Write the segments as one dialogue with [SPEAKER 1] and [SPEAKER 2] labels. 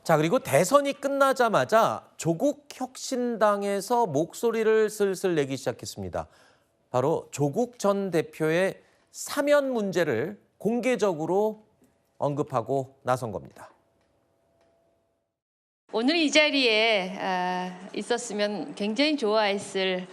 [SPEAKER 1] 자, 그리고 대선이 끝나자마자 조국 혁신당에서 목소리를 슬슬 내기 시작했습니다. 바로 조국 전 대표의 사면 문제를 공개적으로 언급하고 나선 겁니다.
[SPEAKER 2] 오늘 이 자리에 있었으면 굉장히 좋아했을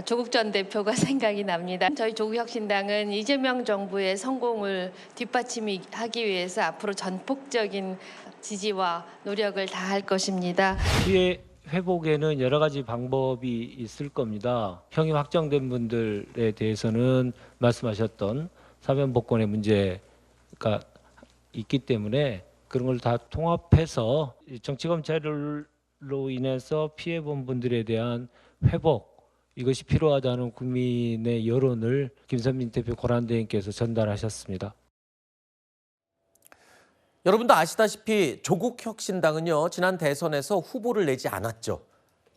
[SPEAKER 2] 조국 전 대표가 생각이 납니다. 저희 조국혁신당은 이재명 정부의 성공을 뒷받침하기 위해서 앞으로 전폭적인 지지와 노력을 다할 것입니다.
[SPEAKER 3] 피해 회복에는 여러 가지 방법이 있을 겁니다. 형이 확정된 분들에 대해서는 말씀하셨던 사면 복권의 문제가 있기 때문에 그런 걸 다 통합해서 정치검찰로 인해서 피해본 분들에 대한 회복, 이것이 필요하다는 국민의 여론을 김선민 대표 권한대행께서 전달하셨습니다.
[SPEAKER 1] 여러분도 아시다시피 조국 혁신당은요, 지난 대선에서 후보를 내지 않았죠.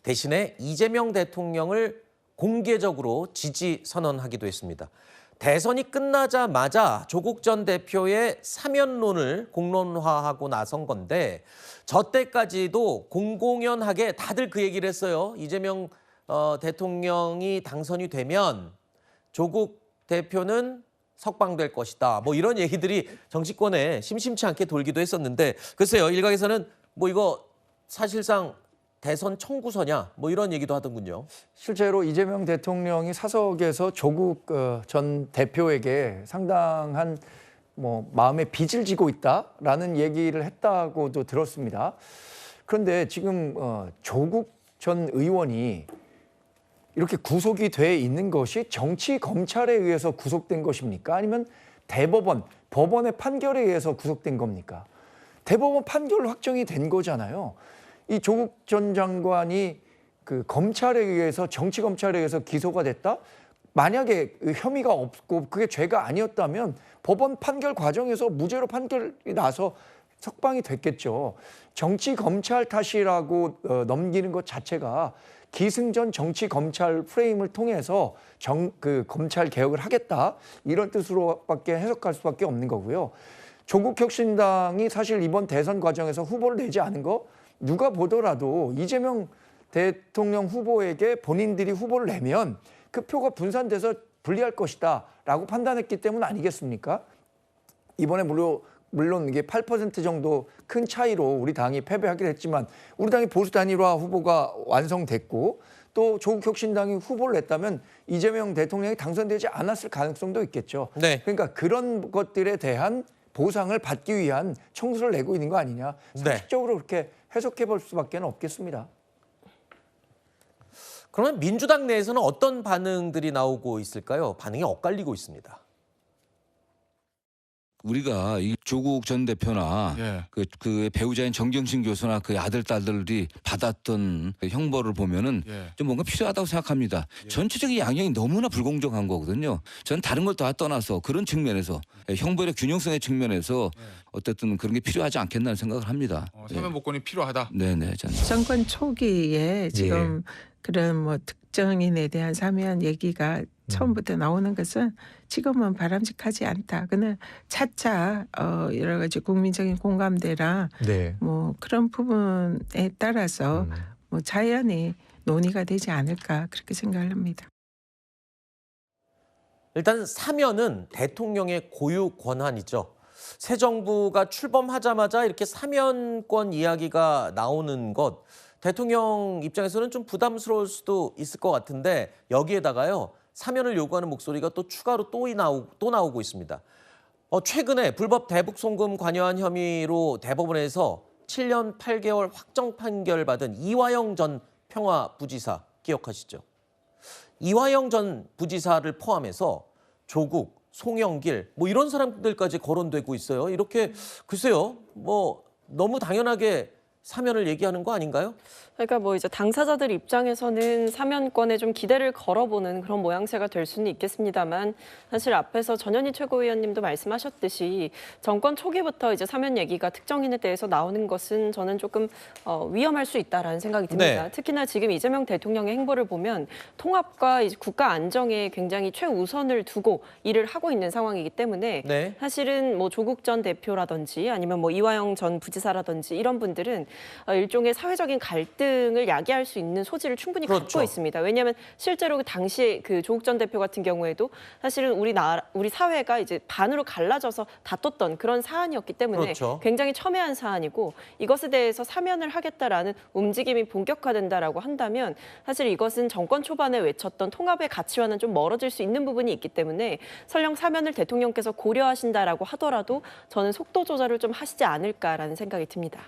[SPEAKER 1] 대신에 이재명 대통령을 공개적으로 지지 선언하기도 했습니다. 대선이 끝나자마자 조국 전 대표의 사면론을 공론화하고 나선 건데, 저 때까지도 공공연하게 다들 그 얘기를 했어요. 이재명 대통령이 당선이 되면 조국 대표는 석방될 것이다. 뭐 이런 얘기들이 정치권에 심심치 않게 돌기도 했었는데, 글쎄요, 일각에서는 뭐 이거 사실상 대선 청구서냐 뭐 이런 얘기도 하더군요.
[SPEAKER 4] 실제로 이재명 대통령이 사석에서 조국 전 대표에게 상당한 마음의 빚을 지고 있다라는 얘기를 했다고도 들었습니다. 그런데 지금 조국 전 의원이 이렇게 구속이 돼 있는 것이 정치 검찰에 의해서 구속된 것입니까? 아니면 대법원, 법원의 판결에 의해서 구속된 겁니까? 대법원 판결 확정이 된 거잖아요. 이 조국 전 장관이 그 검찰에 의해서, 정치 검찰에 의해서 기소가 됐다? 만약에 혐의가 없고 그게 죄가 아니었다면 법원 판결 과정에서 무죄로 판결이 나서 석방이 됐겠죠. 정치 검찰 탓이라고 넘기는 것 자체가 기승전 정치 검찰 프레임을 통해서 검찰 개혁을 하겠다, 이런 뜻으로밖에 해석할 수밖에 없는 거고요. 조국 혁신당이 사실 이번 대선 과정에서 후보를 내지 않은 거 누가 보더라도 이재명 대통령 후보에게 본인들이 후보를 내면 그 표가 분산돼서 불리할 것이다라고 판단했기 때문 아니겠습니까? 이번에 물론 이게 8% 정도 큰 차이로 우리 당이 패배하긴 했지만 우리 당이 보수 단일화 후보가 완성됐고, 또 조국 혁신당이 후보를 냈다면 이재명 대통령이 당선되지 않았을 가능성도 있겠죠.
[SPEAKER 1] 네.
[SPEAKER 4] 그러니까 그런 것들에 대한 보상을 받기 위한 청구서를 내고 있는 거 아니냐. 상식적으로 그렇게 해석해 볼 수밖에 없겠습니다.
[SPEAKER 1] 그러면 민주당 내에서는 어떤 반응들이 나오고 있을까요? 반응이 엇갈리고 있습니다.
[SPEAKER 5] 우리가 이 조국 전 대표나 그 배우자인 정경심 교수나 그 아들 딸들이 받았던 그 형벌을 보면은 좀 뭔가 필요하다고 생각합니다. 전체적인 양형이 너무나 불공정한 거거든요. 저는 다른 걸 다 떠나서 그런 측면에서 형벌의 균형성의 측면에서 어쨌든 그런 게 필요하지 않겠나 생각을 합니다.
[SPEAKER 6] 사면 복권이 필요하다.
[SPEAKER 5] 네네. 저는.
[SPEAKER 7] 정권 초기에 지금 그런 특정인에 대한 사면 얘기가 처음부터 나오는 것은 지금은 바람직하지 않다. 그는 차차 여러 가지 국민적인 공감대랑 그런 부분에 따라서 자연히 논의가 되지 않을까, 그렇게 생각을 합니다.
[SPEAKER 1] 일단 사면은 대통령의 고유 권한이죠. 새 정부가 출범하자마자 이렇게 사면권 이야기가 나오는 것, 대통령 입장에서는 좀 부담스러울 수도 있을 것 같은데, 여기에다가요, 사면을 요구하는 목소리가 또 추가로 또 나오고 있습니다. 최근에 불법 대북 송금 관여한 혐의로 대법원에서 7년 8개월 확정 판결 받은 이화영 전 평화부지사 기억하시죠? 이화영 전 부지사를 포함해서 조국, 송영길 이런 사람들까지 거론되고 있어요. 이렇게 글쎄요, 너무 당연하게 사면을 얘기하는 거 아닌가요?
[SPEAKER 8] 그러니까 이제 당사자들 입장에서는 사면권에 좀 기대를 걸어보는 그런 모양새가 될 수는 있겠습니다만, 사실 앞에서 전현희 최고위원님도 말씀하셨듯이 정권 초기부터 이제 사면 얘기가 특정인에 대해서 나오는 것은 저는 조금 위험할 수 있다라는 생각이 듭니다. 특히나 지금 이재명 대통령의 행보를 보면 통합과 이제 국가 안정에 굉장히 최우선을 두고 일을 하고 있는 상황이기 때문에 사실은 조국 전 대표라든지 아니면 이화영 전 부지사라든지 이런 분들은 일종의 사회적인 갈등을 야기할 수 있는 소지를 충분히
[SPEAKER 1] 그렇죠.
[SPEAKER 8] 갖고 있습니다. 왜냐하면 실제로 그 당시에 그 조국 전 대표 같은 경우에도 사실은 우리 사회가 이제 반으로 갈라져서 다퉜던 그런 사안이었기 때문에
[SPEAKER 1] 그렇죠.
[SPEAKER 8] 굉장히 첨예한 사안이고 이것에 대해서 사면을 하겠다라는 움직임이 본격화된다라고 한다면 사실 이것은 정권 초반에 외쳤던 통합의 가치와는 좀 멀어질 수 있는 부분이 있기 때문에 설령 사면을 대통령께서 고려하신다라고 하더라도 저는 속도 조절을 좀 하시지 않을까라는 생각이 듭니다.